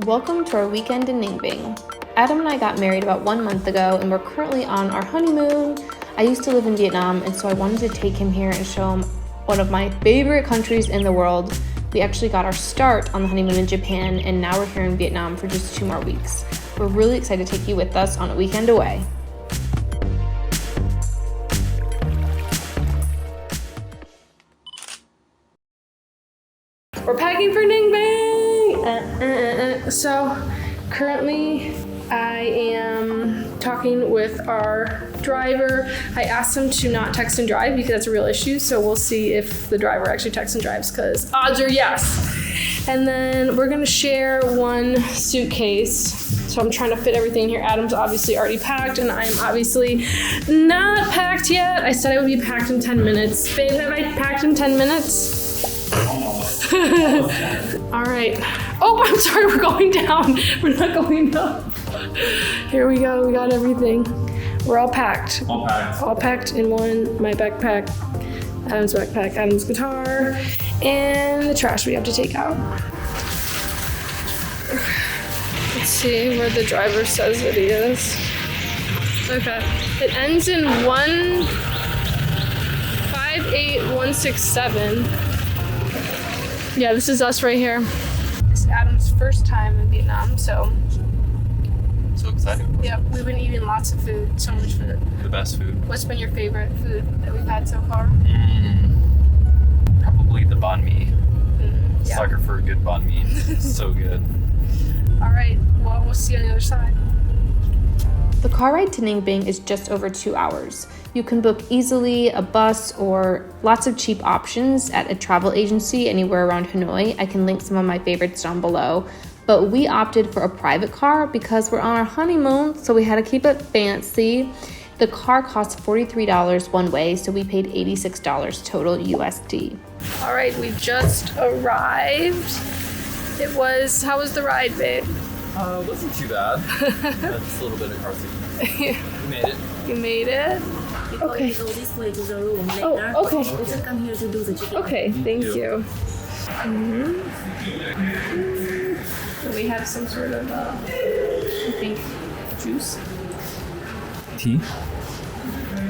Welcome to our weekend in Ninh Binh. Adam and I got married about 1 month ago and we're currently on our honeymoon. I used to live in Vietnam and so I wanted to take him here and show him one of my favorite countries in the world. We actually got our start on the honeymoon in Japan and now we're here in Vietnam for just 2 more weeks. We're really excited to take you with us on a weekend away. We're packing for Ninh Binh! So currently I am talking with our driver. I asked him to not text and drive because that's a real issue, so we'll see if the driver actually texts and drives because odds are yes. And then we're gonna share one suitcase. So I'm trying to fit everything here. Adam's obviously already packed and I'm obviously not packed yet. I said I would be packed in 10 minutes. Babe, have I packed in 10 minutes? Almost. All right. Oh, I'm sorry, we're going down. We're not going up. Here we go, we got everything. We're all packed. All packed. All packed in one, my backpack, Adam's backpack, Adam's guitar, and the trash we have to take out. Let's see where the driver says that he is. Okay, it ends in 58167. Yeah, this is us right here. It's Adam's first time in Vietnam, so Exciting. yeah, we've been eating lots of food, so much food. The best food. What's been your favorite food that we've had so far? Probably the banh mi. Yeah. Sucker for a good banh mi. So good. All right, well, we'll see you on the other side. The car ride to Ninh Binh is just over 2 hours. You can book easily a bus or lots of cheap options at a travel agency anywhere around Hanoi. I can link some of my favorites down below. But we opted for a private car because we're on our honeymoon, so we had to keep it fancy. The car costs $43 one way, so we paid $86 total USD. All right, we just arrived. How was the ride, babe? It wasn't too bad. Just a little bit of car seat. We made it. You made it? Okay. Go this way to the room later. Oh, okay. We just come here to do the check-in. Okay, thank you. We have some sort of, I think, juice. Tea?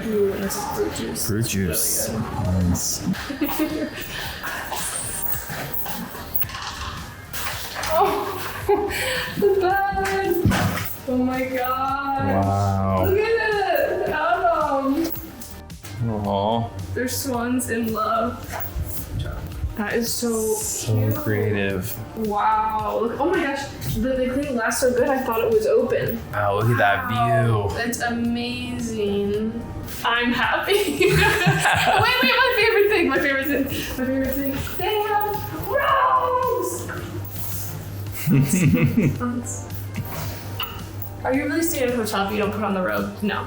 Ooh, that's fruit juice. Fruit juice. Nice. Oh, the bag! Oh my god! Wow. Look at it! Adam! Aww. They're swans in love. That is so cute. Creative. Wow. Look, oh my gosh. The cleaning glass so good I thought it was open. Wow, look at that view. That's amazing. I'm happy. wait, my favorite thing. They have robes! Are you really staying at a hotel if you don't put on the robe? No.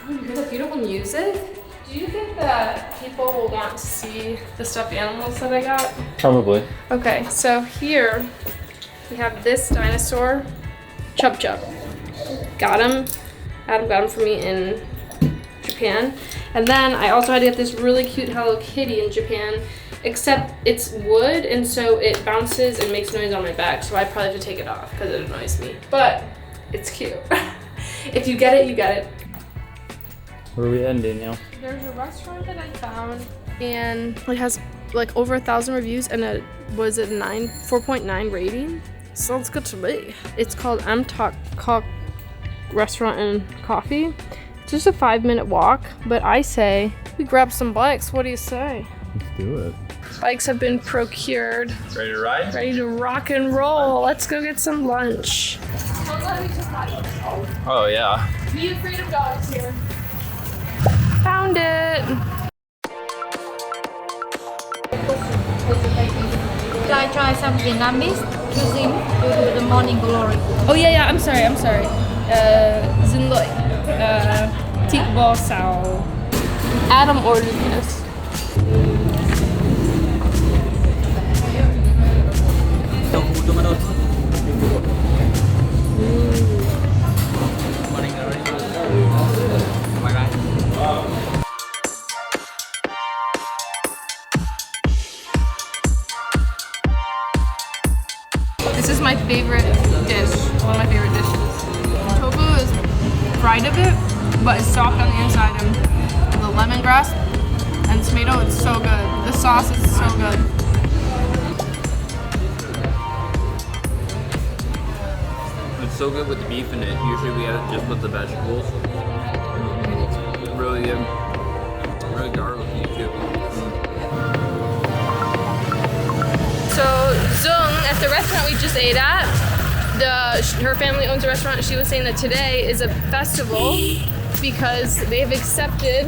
Oh, you hear the beautiful music? Do you think that people will want to see the stuffed animals that I got? Probably. Okay, so here we have this dinosaur, Chup Chup. Got him. Adam got him for me in Japan. And then I also had to get this really cute Hello Kitty in Japan, except it's wood and so it bounces and makes noise on my back, so I probably have to take it off because it annoys me. But it's cute. If you get it, you get it. Where are we heading, Danielle? There's a restaurant that I found and it has like over 1,000 reviews and a 4.9 rating. Sounds good to me. It's called Tam Coc Restaurant and Coffee. It's just a 5-minute walk, but I say we grab some bikes. What do you say? Let's do it. Bikes have been procured. Ready to ride? Ready to rock and roll. Let's go get some lunch. Oh, yeah. Be afraid of dogs here. Found it. Try some Vietnamese cuisine to do the morning glory. Oh yeah, I'm sorry. Xin lỗi. Thịt bò xào. Adam ordered this. my favorite dish. One of my favorite dishes. The tofu is fried a bit, but it's soft on the inside, and the lemongrass and tomato, it's so good. The sauce is so good. It's so good with the beef in it. Usually we have it just with the vegetables. Really good. Really garlicky too. So Zung, at the restaurant we just ate at, her family owns a restaurant. She was saying that today is a festival because they have accepted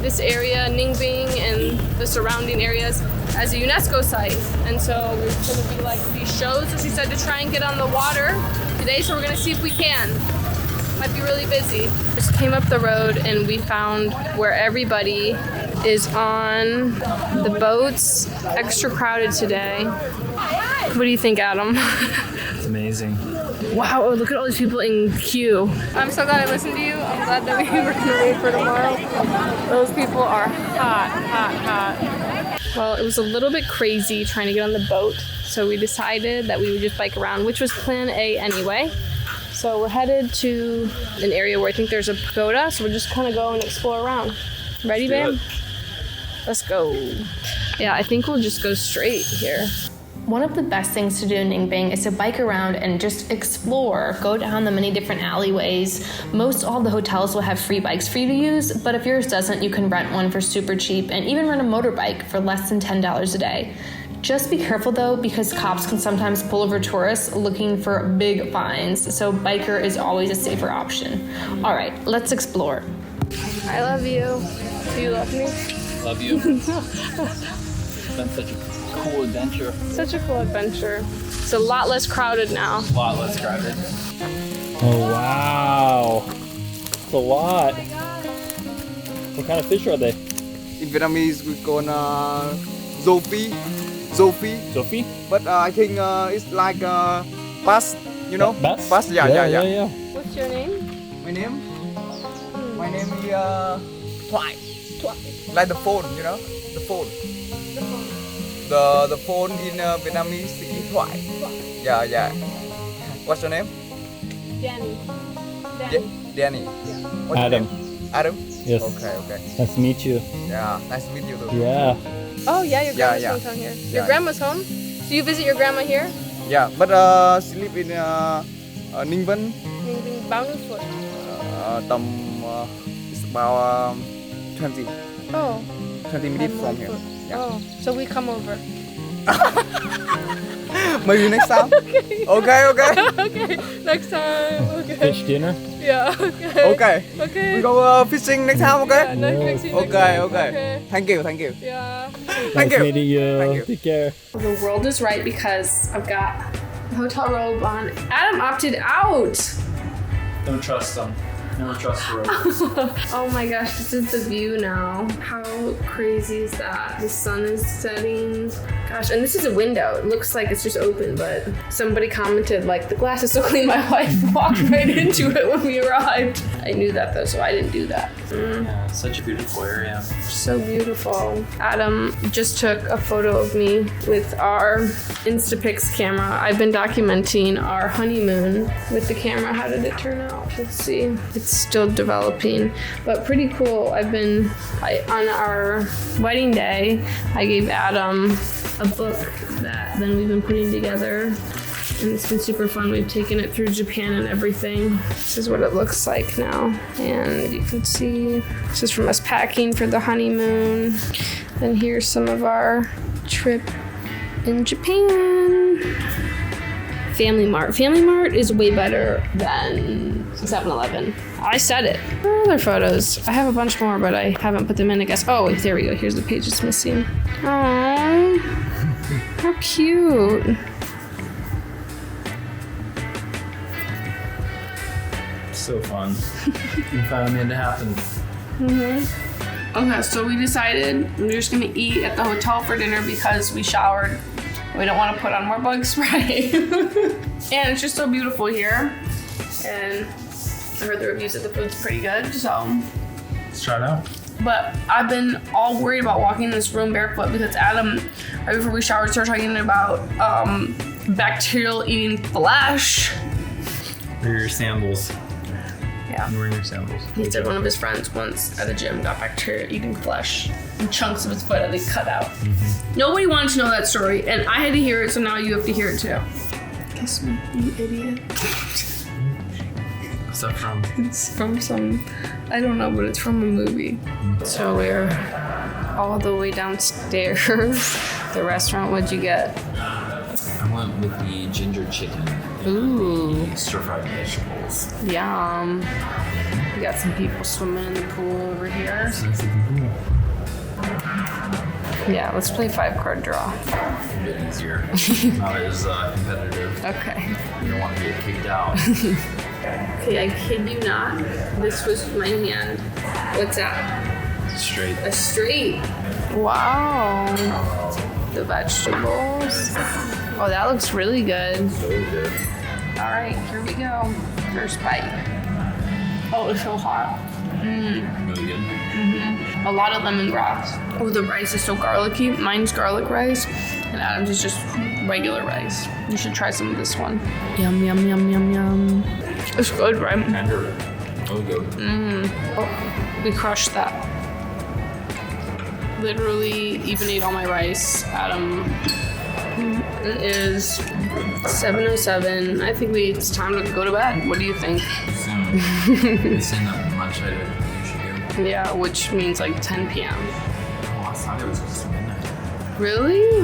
this area, Ninh Binh, and the surrounding areas as a UNESCO site. And so there's going to be like these shows. So she said to try and get on the water today. So we're going to see if we can. Might be really busy. Just came up the road and we found where everybody is on the boats. Extra crowded today. What do you think, Adam? It's amazing. Wow, look at all these people in queue. I'm so glad I listened to you. I'm glad that we were gonna wait for tomorrow. Those people are hot, hot, hot. Well, it was a little bit crazy trying to get on the boat, so we decided that we would just bike around, which was plan A anyway. So we're headed to an area where I think there's a pagoda, so we're just kind of go and explore around. Ready, babe? Let's go. Yeah, I think we'll just go straight here. One of the best things to do in Ninh Binh is to bike around and just explore, go down the many different alleyways. Most all the hotels will have free bikes for you to use, but if yours doesn't, you can rent one for super cheap and even rent a motorbike for less than $10 a day. Just be careful though, because cops can sometimes pull over tourists looking for big fines, so biker is always a safer option. All right, let's explore. I love you. Do you love me? Love you. It's been such a cool adventure. Such a cool adventure. It's a lot less crowded now. A lot less crowded. Oh wow, it's a lot. What kind of fish are they? In Vietnamese, we call Du Fil. Sophie? But I think it's like bass, you know? Bass? Bass, yeah. What's your name? My name is Thoại. Like the phone, you know? The phone. The phone in Vietnamese is Thoại. Yeah. What's your name? Danie. Danie. What's your Adam. name? Adam? Yes. Okay. Nice to meet you. Yeah, nice to meet you too. Yeah. Oh yeah, your grandma's Yeah. hometown here. Your Yeah. grandma's home? So you visit your grandma here? Yeah, but she live in Ninh Binh. Ninh Binh, bao nhiêu phút? Tầm it's about 20 Oh. 20 minutes from here. Yeah. Oh, so we come over. Maybe next time. Okay. Okay, next time. Okay. Fish dinner? Yeah. Okay. Okay. We go fishing next time. Okay. Yeah, next week. Okay. Thank you. Yeah. Thank Nice you. meeting you. Thank you. Take care. The world is right because I've got a hotel robe on. Adam opted out. Don't trust them. Never trust the road. Oh my gosh, this is the view now. How crazy is that? The sun is setting. Gosh, and this is a window. It looks like it's just open, but somebody commented like, the glass is so clean, my wife walked right into it when we arrived. I knew that though, so I didn't do that. Yeah, such a beautiful area. So beautiful. Adam just took a photo of me with our Instapics camera. I've been documenting our honeymoon with the camera. How did it turn out? Let's see. It's still developing, but pretty cool. On our wedding day, I gave Adam a book that then we've been putting together, and it's been super fun. We've taken it through Japan and everything. This is what it looks like now, and you can see this is from us packing for the honeymoon. And here's some of our trip in Japan. Family Mart is way better than 7-Eleven. I said it. Where are other photos? I have a bunch more, but I haven't put them in, I guess. Oh, there we go. Here's the page it's missing. Aww. How cute. So fun. You finally made it happen. Okay, so we decided we're just gonna eat at the hotel for dinner because we showered. We don't want to put on more bug spray. And it's just so beautiful here. And I heard the reviews that the food's pretty good, so. Let's try it out. But I've been all worried about walking in this room barefoot because Adam, right before we showered, started talking about bacterial eating flesh. Or your sandals. Yeah. You're wearing your sandals. He said one of his friends once at the gym got bacteria eating flesh and chunks of his foot at least cut out. Nobody wanted to know that story, and I had to hear it, so now you have to hear it too. Kiss me, you idiot. What's that from? It's from some, I don't know, but it's from a movie. So we're all the way downstairs. The restaurant, what'd you get? I went with the ginger chicken. Ooh, Stir-fried vegetables. yum. We got some people swimming in the pool over here. Yeah, let's play 5-card draw. A bit easier. Not as competitive. Okay. You don't want to get kicked out. Okay, I kid you not. This was my hand. What's that? Straight. A straight. Wow. The vegetables. Oh, that looks really good. So good. All right, here we go. First bite. Oh, it's so hot. Really good. A lot of lemongrass. Oh, the rice is so garlicky. Mine's garlic rice, and Adam's is just regular rice. You should try some of this one. Yum, yum, yum, yum, yum. It's good, right? Tender. Oh, good. Oh, we crushed that. Literally even ate all my rice. Adam, it is 7:07. I think it's time to go to bed. What do you think? Soon. It's in that much I usually do. Yeah, which means like 10 p.m. Oh, I thought it was just midnight. Really?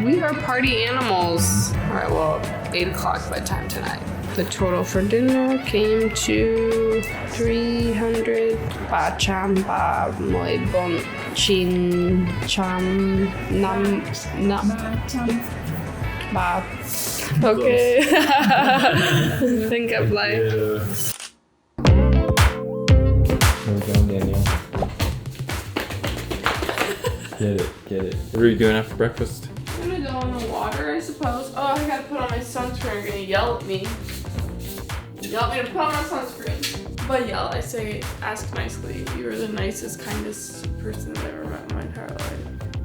We are party animals. All right, well, 8 o'clock bedtime tonight. The total for dinner came to 300 ba cham ba moi bon chin cham nam ba. Okay. Think of like. We're going, Daniel. Get it. What are you doing after breakfast? I'm gonna go in the water, I suppose. Oh, I gotta put on my sunscreen. You're gonna yell at me. Yell at me to put on my sunscreen. But yell, I say, ask nicely. You're the nicest, kindest person I've ever met in my entire life.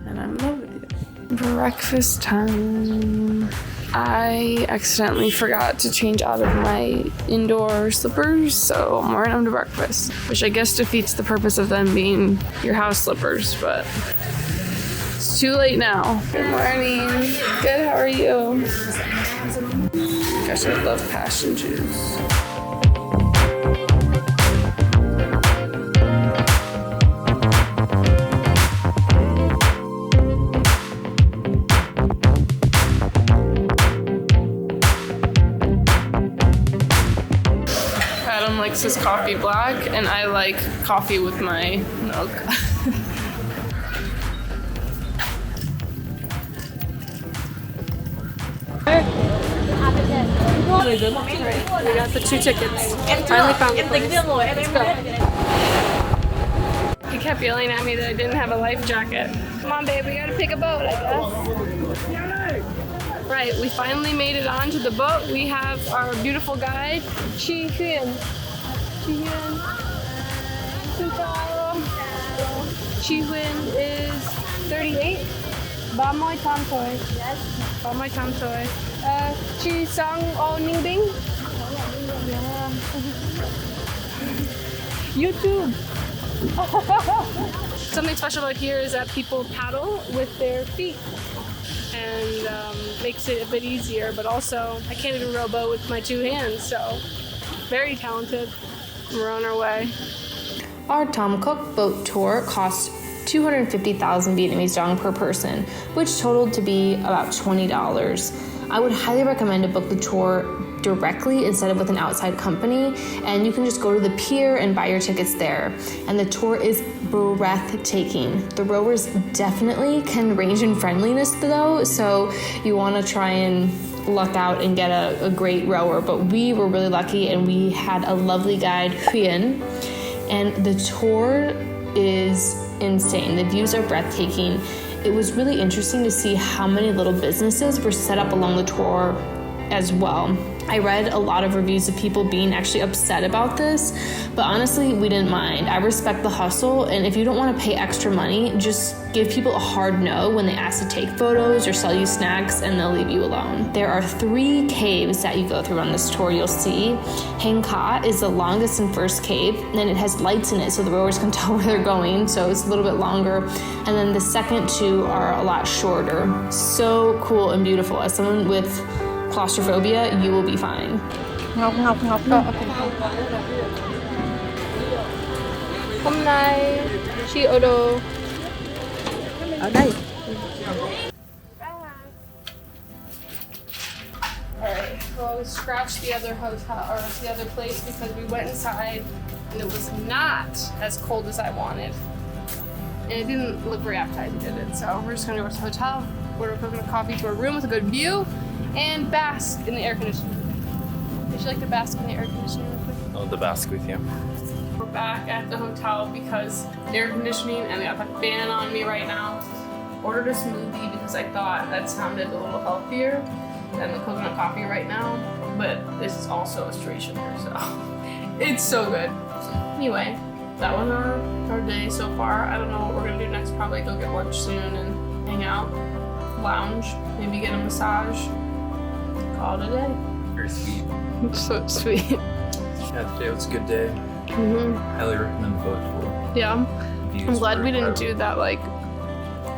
And I'm in love with you. Breakfast time. I accidentally forgot to change out of my indoor slippers, so I'm wearing them to breakfast. Which I guess defeats the purpose of them being your house slippers, but it's too late now. Good morning. Good, how are you? Gosh, I love passion juice. Adam likes his coffee black, and I like coffee with my milk. We got the 2 tickets. Finally found the place. Let's go. He kept yelling at me that I didn't have a life jacket. Come on, babe, we gotta pick a boat, I guess. Right, we finally made it onto the boat. We have our beautiful guide, Chi Huyên. Chi Huyên is 38. Ba moi tam thôi. Yes. Ba moi tam thôi. Chi Sang O Ninh Binh. Yeah. YouTube. Something special about here is that people paddle with their feet, and makes it a bit easier, but also I can't even row a boat with my 2 hands, so very talented. We're on our way. Our Tam Coc boat tour cost 250,000 Vietnamese dong per person, which totaled to be about $20. I would highly recommend to book the tour directly instead of with an outside company, and you can just go to the pier and buy your tickets there. And the tour is breathtaking. The rowers definitely can range in friendliness though, so you want to try and luck out and get a great rower, but we were really lucky and we had a lovely guide, Huyên, and the tour is insane. The views are breathtaking. It was really interesting to see how many little businesses were set up along the tour as well. I read a lot of reviews of people being actually upset about this, but honestly, we didn't mind. I respect the hustle, and if you don't want to pay extra money, just give people a hard no when they ask to take photos or sell you snacks, and they'll leave you alone. There are 3 caves that you go through on this tour. You'll see Tam Coc is the longest and first cave, and it has lights in it so the rowers can tell where they're going, so it's a little bit longer. And then the second 2 are a lot shorter. So cool and beautiful. As someone with claustrophobia, you will be fine. Ngọc có. Hôm nay chị ở đâu? Ở đây. Alright, well, we scratched the other hotel, or the other place, because we went inside and it was not as cold as I wanted. And it didn't look very appetizing, did it? So we're just gonna go to the hotel, order coconut coffee to our room with a good view, and bask in the air conditioning. Would you like to bask in the air conditioning real quick? Oh, the bask with you. We're back at the hotel because air conditioning, and they got the fan on me right now. Ordered a smoothie because I thought that sounded a little healthier than the coconut coffee right now, but this is also a straight sugar, so it's so good. Anyway, that was our day so far. I don't know what we're gonna do next. Probably go get lunch soon and hang out, lounge, maybe get a massage. Call it a day. Very sweet. So sweet. Yeah, today was a good day. Highly recommend the boat tour. Yeah, Views I'm glad were we didn't incredible. do that like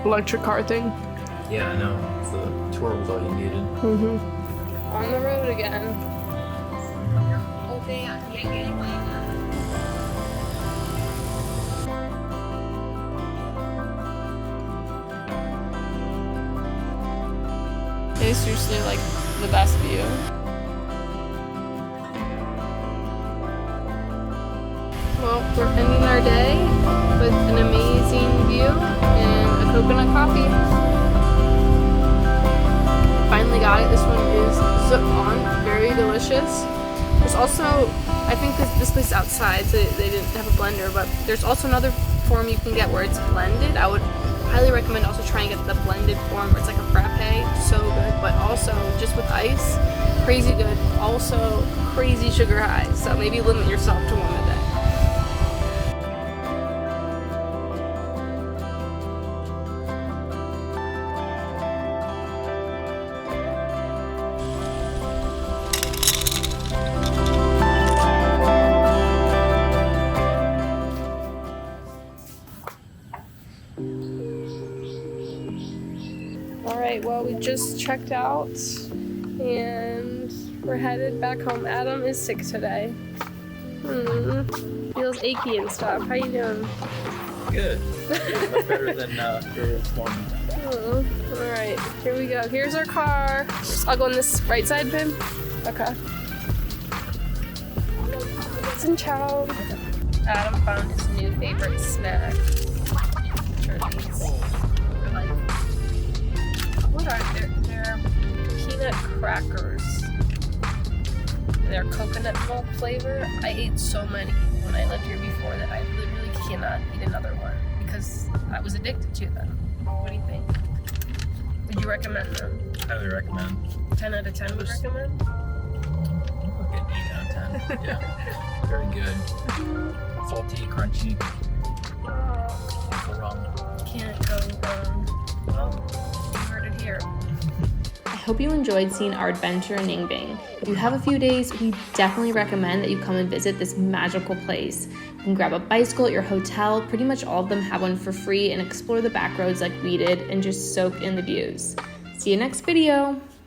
electric car thing. Yeah, I know. The tour was all you needed. On the road again. It's seriously like the best view. Well, we're ending our day with an amazing view and a coconut coffee. Finally got it. This one is zip on, very delicious. There's also, I think this place is outside, so they didn't have a blender, but there's also another form you can get where it's blended. I would highly recommend also trying to get the blended form where it's like a frappe, so good, but also just with ice, crazy good. Also crazy sugar high, so maybe limit yourself to one a day. Alright, well, we just checked out and we're headed back home. Adam is sick today. Feels achy and stuff. How you doing? Good. Much better than this morning. Alright, here we go. Here's our car. I'll go on this right side, babe. Okay. Xin chào. Adam found his new favorite snack. What are they? They're peanut crackers. They're coconut milk flavor. I ate so many when I lived here before that I literally cannot eat another one because I was addicted to them. What do you think? Would you recommend them? Highly recommend. 10 out of 10 would recommend? Look at 8 out of 10. Yeah. Very good. Salty, crunchy. Can't go wrong. Can't go wrong. Well, you heard it here. I hope you enjoyed seeing our adventure in Ninh Binh. If you have a few days, we definitely recommend that you come and visit this magical place. You can grab a bicycle at your hotel, pretty much all of them have one for free, and explore the back roads like we did and just soak in the views. See you next video!